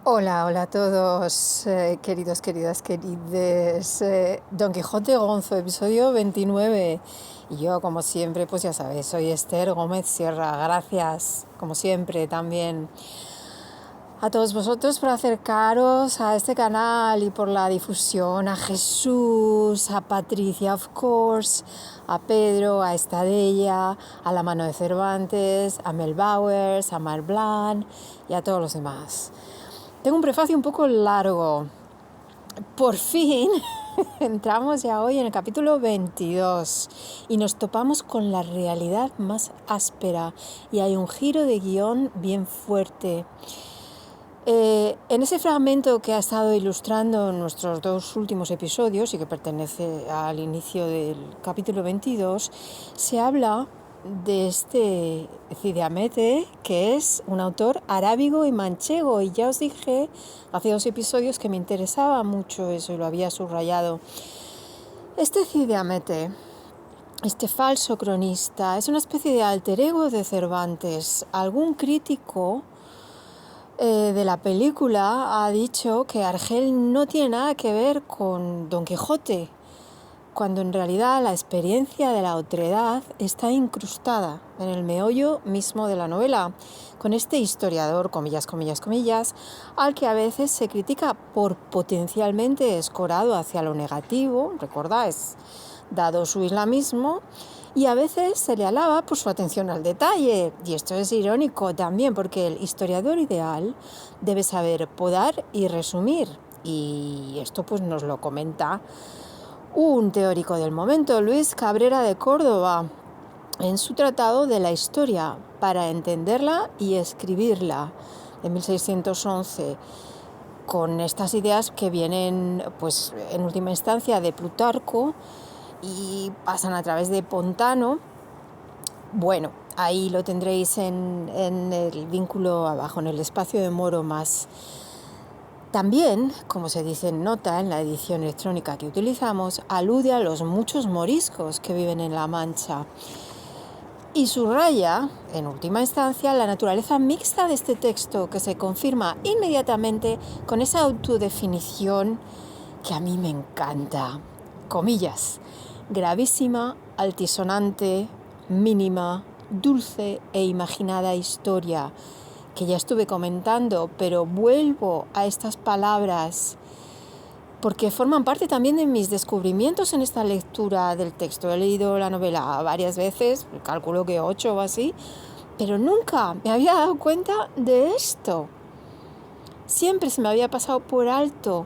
Hola, hola a todos, queridos, queridas, querides. Don Quijote Gonzo, episodio 29. Y yo, como siempre, pues ya sabéis, soy Esther Gómez Sierra. Gracias, como siempre, también a todos vosotros por acercaros a este canal y por la difusión, a Jesús, a Patricia, of course, a Pedro, a Estadella, a La Mano de Cervantes, a Mel Bowers, a Mar Blanc y a todos los demás. Tengo un prefacio un poco largo. Por fin entramos ya hoy en el capítulo 22 y nos topamos con la realidad más áspera y hay un giro de guión bien fuerte. En ese fragmento que ha estado ilustrando nuestros dos últimos episodios y que pertenece al inicio del capítulo 22, se habla de este Cide Hamete, que es un autor arábigo y manchego, y ya os dije hace 2 episodios que me interesaba mucho eso y lo había subrayado. Este Cide Hamete, este falso cronista, es una especie de alter ego de Cervantes. Algún crítico de la película ha dicho que Argel no tiene nada que ver con Don Quijote, cuando en realidad la experiencia de la otredad está incrustada en el meollo mismo de la novela, con este historiador, comillas, comillas, comillas, al que a veces se critica por potencialmente escorado hacia lo negativo, recordáis, dado su islamismo, y a veces se le alaba por su atención al detalle. Y esto es irónico también, porque el historiador ideal debe saber podar y resumir. Y esto pues nos lo comenta un teórico del momento, Luis Cabrera de Córdoba, en su tratado de la historia para entenderla y escribirla, de 1611, con estas ideas que vienen pues en última instancia de Plutarco y pasan a través de Pontano. Bueno, ahí lo tendréis en el vínculo abajo, en el espacio de Moro más. También, como se dice en nota en la edición electrónica que utilizamos, alude a los muchos moriscos que viven en La Mancha y subraya, en última instancia, la naturaleza mixta de este texto, que se confirma inmediatamente con esa autodefinición que a mí me encanta. Comillas: gravísima, altisonante, mínima, dulce e imaginada historia, que ya estuve comentando, pero vuelvo a estas palabras porque forman parte también de mis descubrimientos en esta lectura del texto. He leído la novela varias veces, calculo que 8 o así, pero nunca me había dado cuenta de esto. Siempre se me había pasado por alto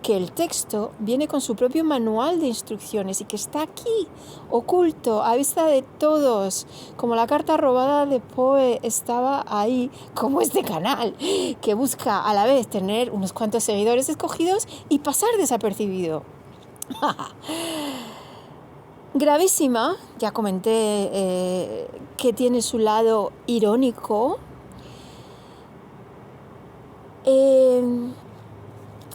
que el texto viene con su propio manual de instrucciones y que está aquí, oculto, a vista de todos, como la carta robada de Poe estaba ahí, como este canal, que busca a la vez tener unos cuantos seguidores escogidos y pasar desapercibido. Gravísima, ya comenté que tiene su lado irónico,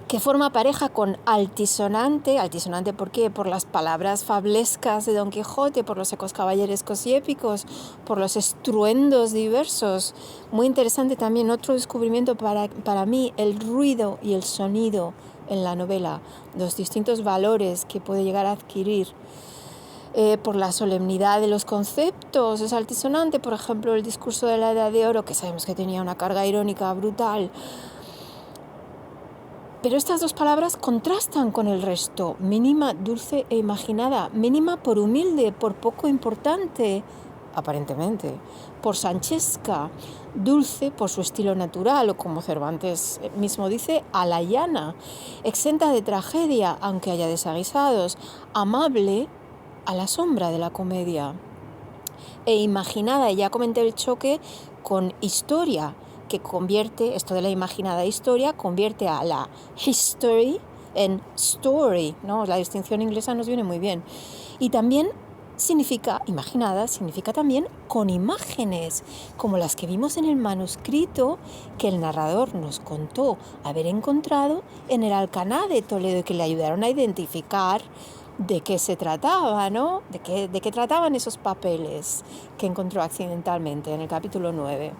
que forma pareja con altisonante. Altisonante, ¿por qué? Por las palabras fablescas de Don Quijote, por los ecos caballerescos y épicos, por los estruendos diversos. Muy interesante también, otro descubrimiento para mí, el ruido y el sonido en la novela, los distintos valores que puede llegar a adquirir. Por la solemnidad de los conceptos, es altisonante, por ejemplo, el discurso de la Edad de Oro, que sabemos que tenía una carga irónica brutal. Pero estas dos palabras contrastan con el resto: mínima, dulce e imaginada. Mínima por humilde, por poco importante, aparentemente, por sanchesca. Dulce por su estilo natural, o como Cervantes mismo dice, a la llana. Exenta de tragedia, aunque haya desaguisados. Amable, a la sombra de la comedia. E imaginada, y ya comenté el choque con historia, que convierte, esto de la imaginada historia, convierte a la history en story, ¿no? La distinción inglesa nos viene muy bien. Y también significa, imaginada, significa también con imágenes, como las que vimos en el manuscrito que el narrador nos contó haber encontrado en el Alcaná de Toledo y que le ayudaron a identificar de qué se trataba, ¿no? De qué trataban esos papeles que encontró accidentalmente en el capítulo 9.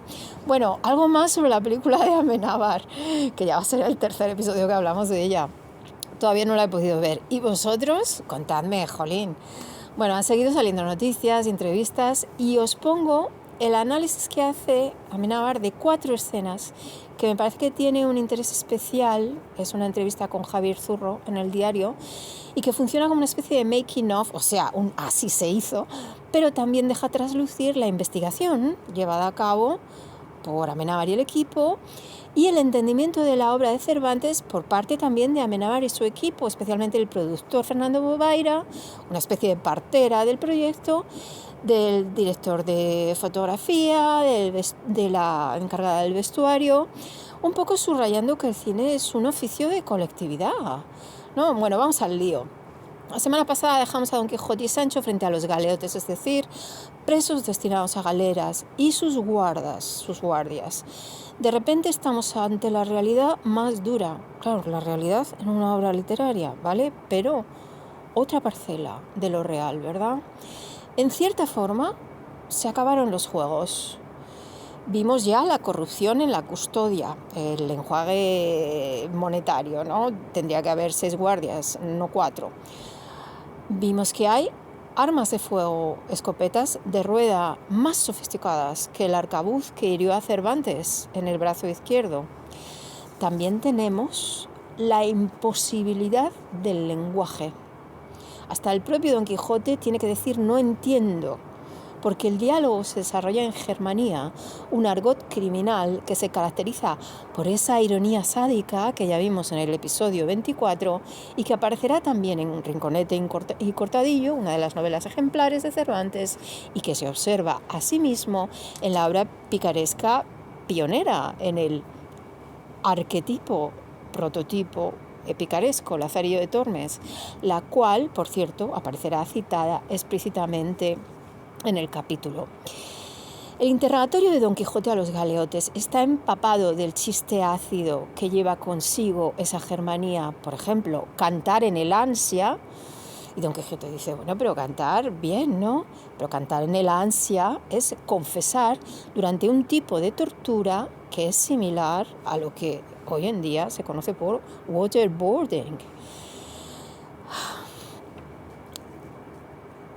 Bueno, algo más sobre la película de Amenábar, que ya va a ser el tercer episodio que hablamos de ella. Todavía no la he podido ver. ¿Y vosotros? Contadme, jolín. Bueno, han seguido saliendo noticias, entrevistas, y os pongo el análisis que hace Amenábar de 4 escenas que me parece que tiene un interés especial. Es una entrevista con Javier Zurro en El Diario y que funciona como una especie de making of, o sea, así se hizo, pero también deja traslucir la investigación llevada a cabo por Amenábar y el equipo, y el entendimiento de la obra de Cervantes por parte también de Amenábar y su equipo, especialmente el productor Fernando Bobaira, una especie de partera del proyecto, del director de fotografía, de la encargada del vestuario, un poco subrayando que el cine es un oficio de colectividad, ¿no? Bueno, vamos al lío. La semana pasada dejamos a Don Quijote y Sancho frente a los galeotes, es decir, presos destinados a galeras y sus guardias. De repente estamos ante la realidad más dura. Claro, la realidad en una obra literaria, ¿vale? Pero otra parcela de lo real, ¿verdad? En cierta forma, se acabaron los juegos. Vimos ya la corrupción en la custodia, el enjuague monetario, ¿no? Tendría que haber 6 guardias, no 4. Vimos que hay armas de fuego, escopetas de rueda más sofisticadas que el arcabuz que hirió a Cervantes en el brazo izquierdo. También tenemos la imposibilidad del lenguaje. Hasta el propio Don Quijote tiene que decir no entiendo, porque el diálogo se desarrolla en Germanía, un argot criminal que se caracteriza por esa ironía sádica que ya vimos en el episodio 24 y que aparecerá también en Rinconete y Cortadillo, una de las novelas ejemplares de Cervantes, y que se observa asimismo en la obra picaresca pionera, en el arquetipo, prototipo picaresco, Lazarillo de Tormes, la cual, por cierto, aparecerá citada explícitamente en el capítulo. El interrogatorio de Don Quijote a los galeotes está empapado del chiste ácido que lleva consigo esa Germanía. Por ejemplo, cantar en el ansia. Y Don Quijote dice, bueno, pero cantar bien, ¿no? Pero cantar en el ansia es confesar durante un tipo de tortura que es similar a lo que hoy en día se conoce por waterboarding.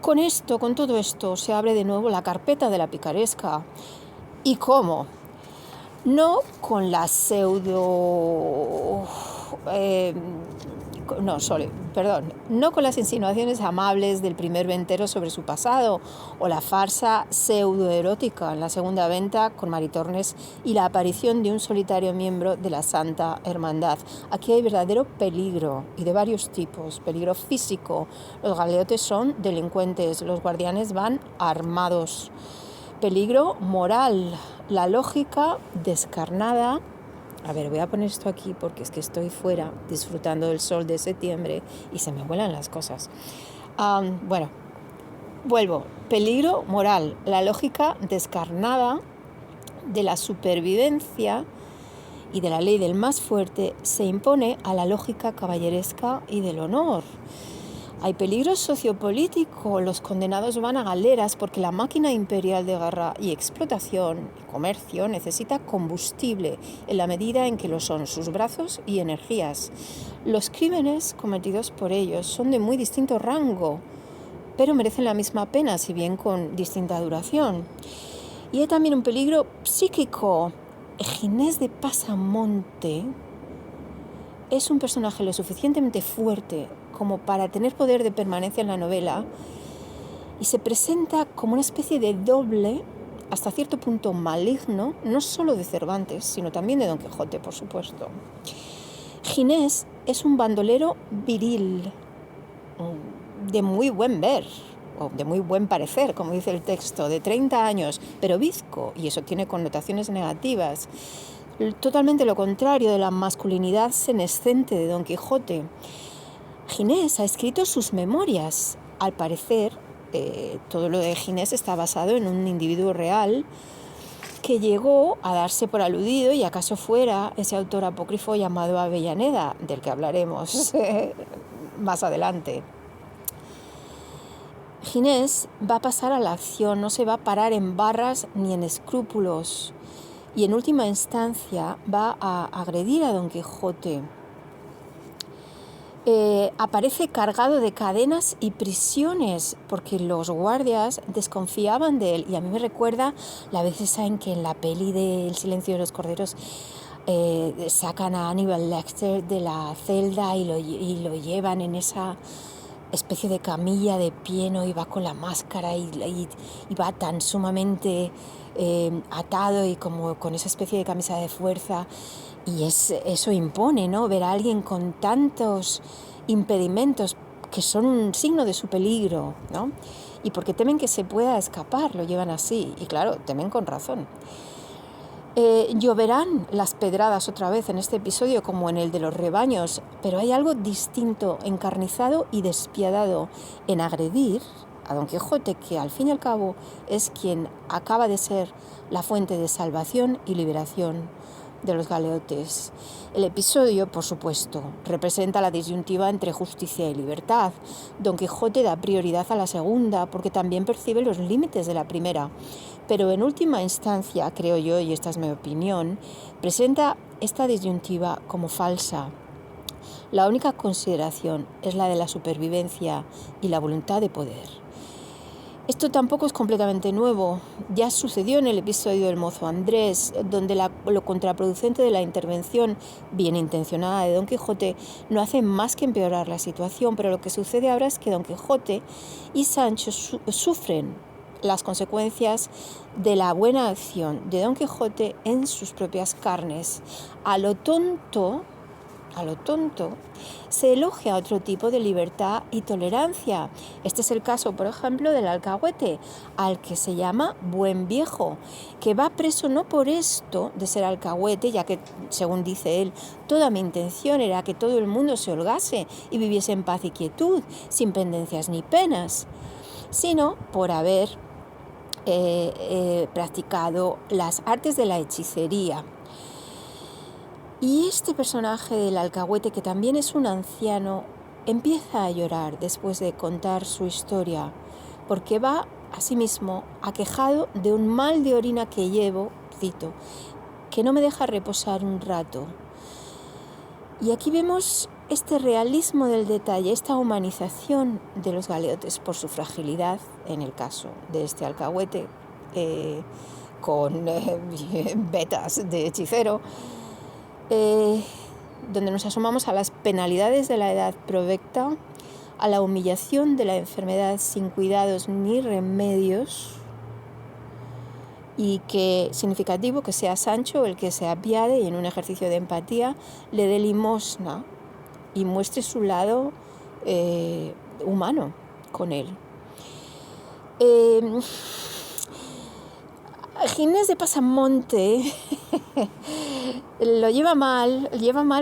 Con todo esto, se abre de nuevo la carpeta de la picaresca. ¿Y cómo? No con la no con las insinuaciones amables del primer ventero sobre su pasado, o la farsa pseudoerótica en la segunda venta con Maritornes y la aparición de un solitario miembro de la Santa Hermandad. Aquí hay verdadero peligro, y de varios tipos. Peligro físico. Los galeotes son delincuentes, los guardianes van armados. Peligro moral, la lógica descarnada. A ver, voy a poner esto aquí porque es que estoy fuera disfrutando del sol de septiembre y se me vuelan las cosas. Bueno, vuelvo. Peligro moral, la lógica descarnada de la supervivencia y de la ley del más fuerte se impone a la lógica caballeresca y del honor. Hay peligro sociopolítico, los condenados van a galeras porque la máquina imperial de guerra y explotación y comercio necesita combustible en la medida en que lo son sus brazos y energías. Los crímenes cometidos por ellos son de muy distinto rango, pero merecen la misma pena, si bien con distinta duración. Y hay también un peligro psíquico. Ginés de Pasamonte es un personaje lo suficientemente fuerte como para tener poder de permanencia en la novela y se presenta como una especie de doble, hasta cierto punto maligno, no solo de Cervantes, sino también de Don Quijote, por supuesto. Ginés es un bandolero viril, de muy buen ver, o de muy buen parecer, como dice el texto, de 30 años, pero bizco, y eso tiene connotaciones negativas. Totalmente lo contrario de la masculinidad senescente de Don Quijote. Ginés ha escrito sus memorias. Al parecer, todo lo de Ginés está basado en un individuo real que llegó a darse por aludido, y acaso fuera ese autor apócrifo llamado Avellaneda, del que hablaremos más adelante. Ginés va a pasar a la acción, no se va a parar en barras ni en escrúpulos y en última instancia va a agredir a Don Quijote. Aparece cargado de cadenas y prisiones porque los guardias desconfiaban de él, y a mí me recuerda la vez esa en que en la peli de El silencio de los corderos sacan a Hannibal Lecter de la celda y lo llevan en esa especie de camilla de pieno y va con la máscara y va tan sumamente atado y como con esa especie de camisa de fuerza, y eso impone, ¿no? Ver a alguien con tantos impedimentos que son un signo de su peligro, ¿no? Y porque temen que se pueda escapar, lo llevan así, y claro, temen con razón. Lloverán las pedradas otra vez en este episodio como en el de los rebaños, pero hay algo distinto, encarnizado y despiadado en agredir a Don Quijote, que al fin y al cabo es quien acaba de ser la fuente de salvación y liberación de los galeotes. El episodio, por supuesto, representa la disyuntiva entre justicia y libertad. Don Quijote da prioridad a la segunda porque también percibe los límites de la primera. Pero en última instancia, creo yo, y esta es mi opinión, presenta esta disyuntiva como falsa. La única consideración es la de la supervivencia y la voluntad de poder. Esto tampoco es completamente nuevo. Ya sucedió en el episodio del mozo Andrés, donde lo contraproducente de la intervención bien intencionada de Don Quijote no hace más que empeorar la situación, pero lo que sucede ahora es que Don Quijote y Sancho sufren las consecuencias de la buena acción de Don Quijote en sus propias carnes. A lo tonto, se elogia otro tipo de libertad y tolerancia. Este es el caso, por ejemplo, del alcahuete, al que se llama buen viejo, que va preso no por esto de ser alcahuete, ya que, según dice él, toda mi intención era que todo el mundo se holgase y viviese en paz y quietud, sin pendencias ni penas, sino por haber practicado las artes de la hechicería. Y este personaje del alcahuete, que también es un anciano, empieza a llorar después de contar su historia, porque va asimismo aquejado de un mal de orina que llevo, cito, que no me deja reposar un rato. Y aquí vemos este realismo del detalle, esta humanización de los galeotes por su fragilidad, en el caso de este alcahuete, con vetas de hechicero, donde nos asomamos a las penalidades de la edad provecta, a la humillación de la enfermedad sin cuidados ni remedios, y que significativo que sea Sancho el que se apiade y en un ejercicio de empatía le dé limosna y muestre su lado humano con él. Ginés de Pasamonte lo lleva mal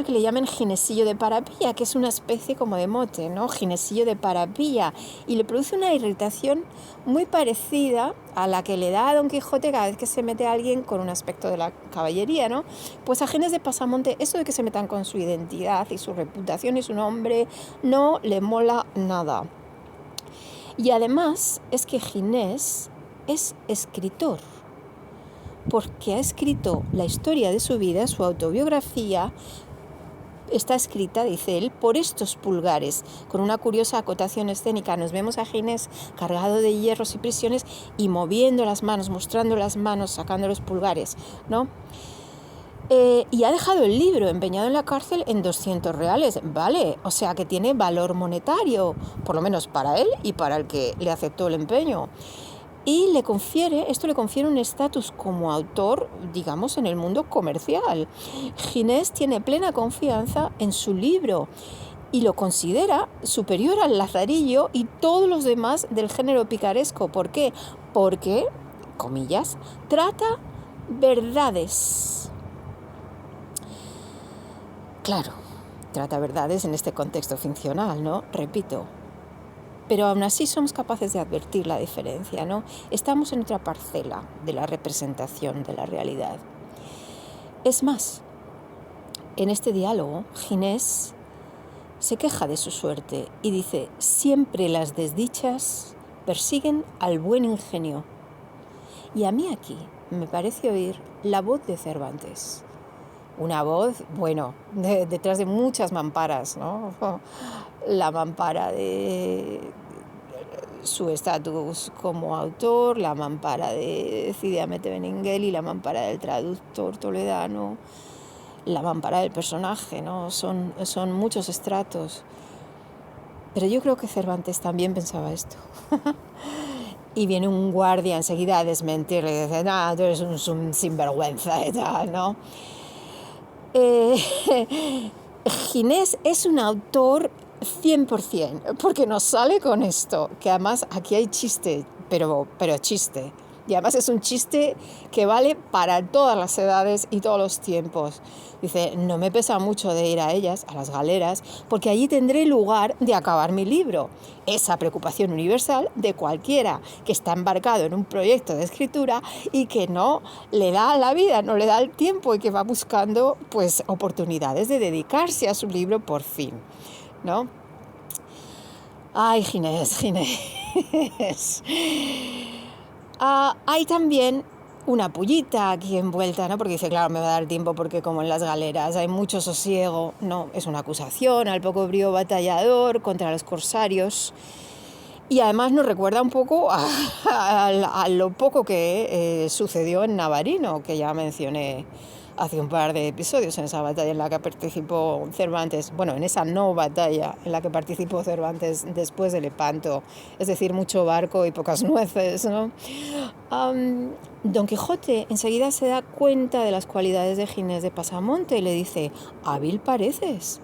que le llamen ginesillo de Parapilla, que es una especie como de mote, ¿no? Ginesillo de Parapilla, y le produce una irritación muy parecida a la que le da a Don Quijote cada vez que se mete a alguien con un aspecto de la caballería, ¿no? Pues a Ginés de Pasamonte eso de que se metan con su identidad y su reputación y su nombre no le mola nada. Y además es que Ginés es escritor, porque ha escrito la historia de su vida, su autobiografía. Está escrita, dice él, por estos pulgares, con una curiosa acotación escénica. Nos vemos a Ginés cargado de hierros y prisiones y moviendo las manos, mostrando las manos, sacando los pulgares, ¿no? Y ha dejado el libro empeñado en la cárcel en 200 reales, ¿vale? O sea que tiene valor monetario, por lo menos para él y para el que le aceptó el empeño. Y esto le confiere un estatus como autor, digamos, en el mundo comercial. Ginés tiene plena confianza en su libro y lo considera superior al Lazarillo y todos los demás del género picaresco. ¿Por qué? Porque, comillas, trata verdades. Claro, trata verdades en este contexto ficcional, ¿no? Repito. Pero aún así somos capaces de advertir la diferencia, ¿no? Estamos en otra parcela de la representación de la realidad. Es más, en este diálogo, Ginés se queja de su suerte y dice: siempre las desdichas persiguen al buen ingenio. Y a mí aquí me parece oír la voz de Cervantes. Una voz, bueno, detrás de muchas mamparas, ¿no? La mampara de su estatus como autor, la mampara de Cide Hamete Benengeli, la mampara del traductor toledano, la mampara del personaje, ¿no? Son muchos estratos. Pero yo creo que Cervantes también pensaba esto. Y viene un guardia enseguida a desmentirle y dice, no, tú eres un sinvergüenza y tal, ¿no? Ginés es un autor 100%, porque nos sale con esto, que además aquí hay chiste, pero chiste. Y además es un chiste que vale para todas las edades y todos los tiempos. Dice, no me pesa mucho de ir a ellas, a las galeras, porque allí tendré lugar de acabar mi libro. Esa preocupación universal de cualquiera que está embarcado en un proyecto de escritura y que no le da la vida, no le da el tiempo y que va buscando pues oportunidades de dedicarse a su libro por fin, ¿no? Ay, Ginés. Hay también una pullita aquí envuelta, ¿no? Porque dice, claro, me va a dar tiempo porque como en las galeras hay mucho sosiego, no, es una acusación al poco brío batallador contra los corsarios. Y además nos recuerda un poco a lo poco que sucedió en Navarino, que ya mencioné hace un par de episodios, en esa batalla en la que participó Cervantes, bueno, en esa no batalla en la que participó Cervantes después de Lepanto, es decir, mucho barco y pocas nueces, ¿no? Don Quijote enseguida se da cuenta de las cualidades de Ginés de Pasamonte y le dice, hábil pareces.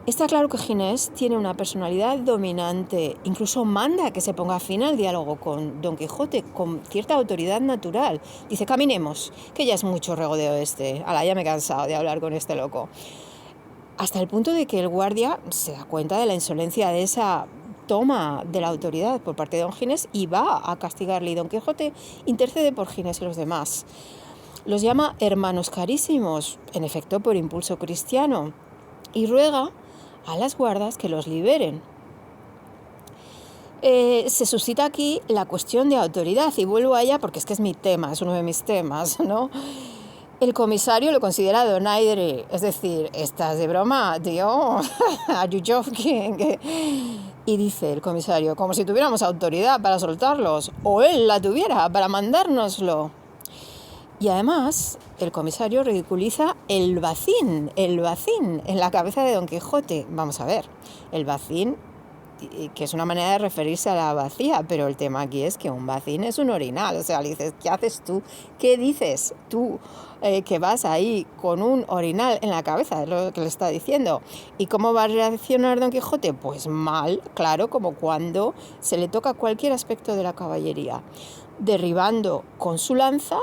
Está claro que Ginés tiene una personalidad dominante, incluso manda que se ponga fin al diálogo con Don Quijote con cierta autoridad natural. Dice, caminemos, que ya es mucho regodeo este, ala, ya me he cansado de hablar con este loco. Hasta el punto de que el guardia se da cuenta de la insolencia de esa toma de la autoridad por parte de Don Ginés y va a castigarle, y Don Quijote intercede por Ginés y los demás. Los llama hermanos carísimos, en efecto por impulso cristiano, y ruega a las guardas que los liberen. Se suscita aquí la cuestión de autoridad y vuelvo a ella porque es que es mi tema, es uno de mis temas, ¿no? El comisario lo considera donaire, es decir, estás de broma, tío, are you joking? Y dice el comisario, como si tuviéramos autoridad para soltarlos, o él la tuviera para mandárnoslo. Y además, el comisario ridiculiza el bacín en la cabeza de Don Quijote. Vamos a ver, el bacín, que es una manera de referirse a la vacía, pero el tema aquí es que un bacín es un orinal. O sea, le dices, ¿qué haces tú? ¿Qué dices tú que vas ahí con un orinal en la cabeza? Es lo que le está diciendo. ¿Y cómo va a reaccionar Don Quijote? Pues mal, claro, como cuando se le toca cualquier aspecto de la caballería, derribando con su lanza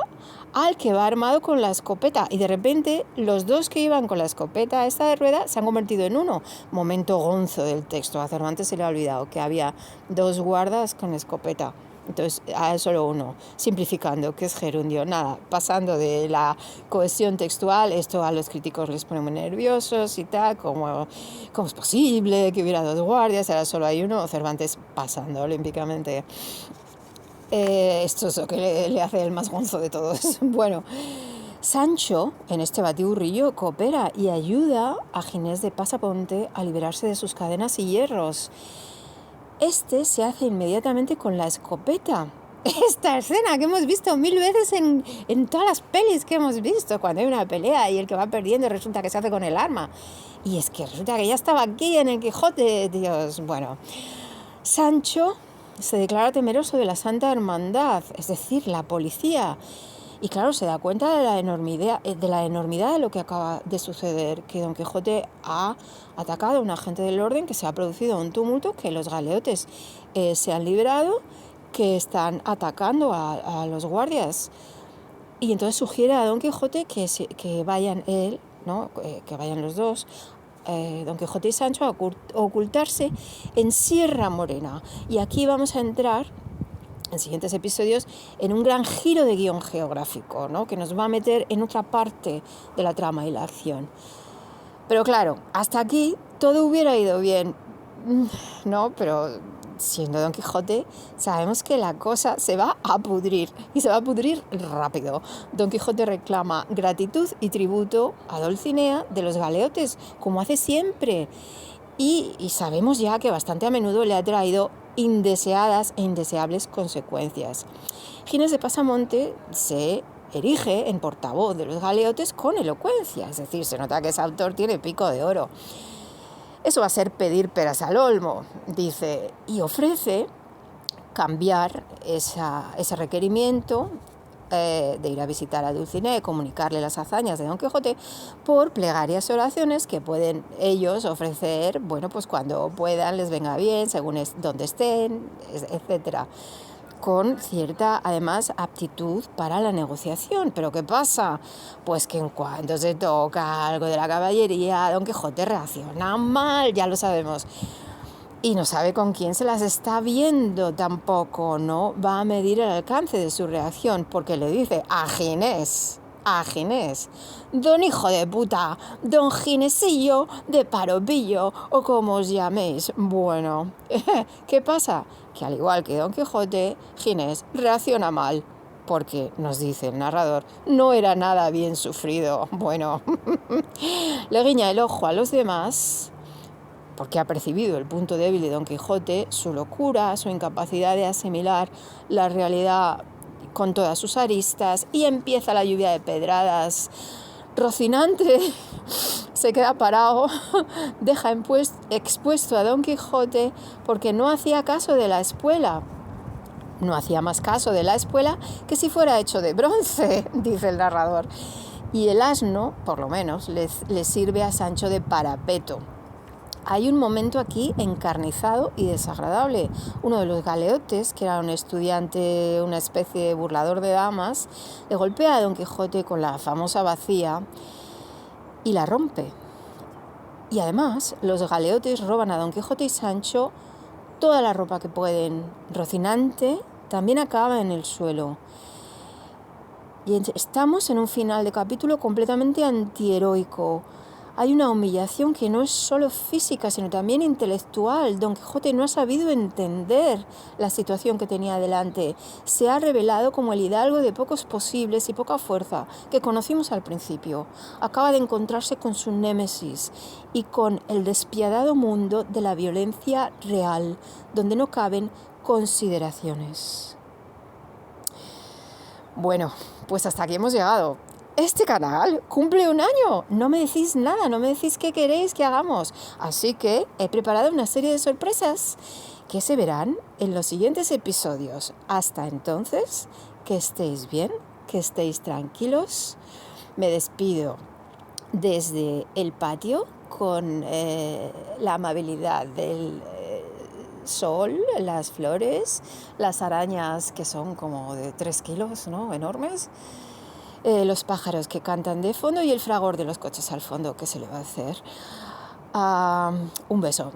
al que va armado con la escopeta, y de repente los dos que iban con la escopeta esta de rueda se han convertido en uno. Momento gonzo del texto, a Cervantes se le ha olvidado que había dos guardas con escopeta, entonces solo uno, simplificando, que es gerundio, nada, pasando de la cohesión textual. Esto a los críticos les pone muy nerviosos y tal, ¿cómo es posible que hubiera dos guardias, ahora solo hay uno? Cervantes pasando olímpicamente. Esto es lo que le hace el más gonzo de todos. Bueno, Sancho, en este batiburrillo, coopera y ayuda a Ginés de Pasamonte a liberarse de sus cadenas y hierros. Este se hace inmediatamente con la escopeta. Esta escena que hemos visto 1000 veces en todas las pelis que hemos visto, cuando hay una pelea y el que va perdiendo resulta que se hace con el arma. Y es que resulta que ya estaba aquí en el Quijote, Dios. Bueno, Sancho se declara temeroso de la Santa Hermandad, es decir, la policía. Y claro, se da cuenta de la enormidad de lo que acaba de suceder, que Don Quijote ha atacado a un agente del orden, que se ha producido un tumulto, que los galeotes se han librado, que están atacando a los guardias. Y entonces sugiere a Don Quijote que vayan él, ¿no? Que vayan los dos, Don Quijote y Sancho, a ocultarse en Sierra Morena. Y aquí vamos a entrar en siguientes episodios en un gran giro de guión geográfico, ¿no? Que nos va a meter en otra parte de la trama y la acción. Pero claro, hasta aquí todo hubiera ido bien, ¿no? Pero siendo Don Quijote, sabemos que la cosa se va a pudrir y se va a pudrir rápido. Don Quijote reclama gratitud y tributo a Dulcinea de los galeotes, como hace siempre. Y sabemos ya que bastante a menudo le ha traído indeseadas e indeseables consecuencias. Ginés de Pasamonte se erige en portavoz de los galeotes con elocuencia, es decir, se nota que ese autor tiene pico de oro. Eso va a ser pedir peras al olmo, dice, y ofrece cambiar ese requerimiento de ir a visitar a Dulcinea y comunicarle las hazañas de Don Quijote por plegarias y oraciones que pueden ellos ofrecer, bueno, pues cuando puedan, les venga bien, según donde estén, etcétera, con cierta, además, aptitud para la negociación. ¿Pero qué pasa? Pues que en cuanto se toca algo de la caballería, Don Quijote reacciona mal, ya lo sabemos. Y no sabe con quién se las está viendo tampoco, ¿no? Va a medir el alcance de su reacción, porque le dice a Ginés, don hijo de puta, don Ginesillo de Paropillo, o como os llaméis. Bueno, ¿qué pasa? Que al igual que Don Quijote, Ginés reacciona mal, porque, nos dice el narrador, no era nada bien sufrido. Bueno, le guiña el ojo a los demás, porque ha percibido el punto débil de Don Quijote, su locura, su incapacidad de asimilar la realidad con todas sus aristas, y empieza la lluvia de pedradas. Rocinante se queda parado, deja expuesto a Don Quijote porque no hacía caso de la espuela. No hacía más caso de la espuela que si fuera hecho de bronce, dice el narrador. Y el asno, por lo menos, le sirve a Sancho de parapeto. Hay un momento aquí encarnizado y desagradable. Uno de los galeotes, que era un estudiante, una especie de burlador de damas, le golpea a Don Quijote con la famosa bacía y la rompe. Y además, los galeotes roban a Don Quijote y Sancho toda la ropa que pueden. Rocinante también acaba en el suelo. Y estamos en un final de capítulo completamente antiheroico. Hay una humillación que no es solo física, sino también intelectual. Don Quijote no ha sabido entender la situación que tenía delante. Se ha revelado como el hidalgo de pocos posibles y poca fuerza que conocimos al principio. Acaba de encontrarse con su némesis y con el despiadado mundo de la violencia real, donde no caben consideraciones. Bueno, pues hasta aquí hemos llegado. Este canal cumple 1 año, no me decís nada, no me decís qué queréis que hagamos, así que he preparado una serie de sorpresas que se verán en los siguientes episodios. Hasta entonces, que estéis bien, que estéis tranquilos. Me despido desde el patio con la amabilidad del sol, las flores, las arañas que son como de 3 kilos, ¿no? Enormes. Los pájaros que cantan de fondo y el fragor de los coches al fondo, ¿qué se le va a hacer? Un beso.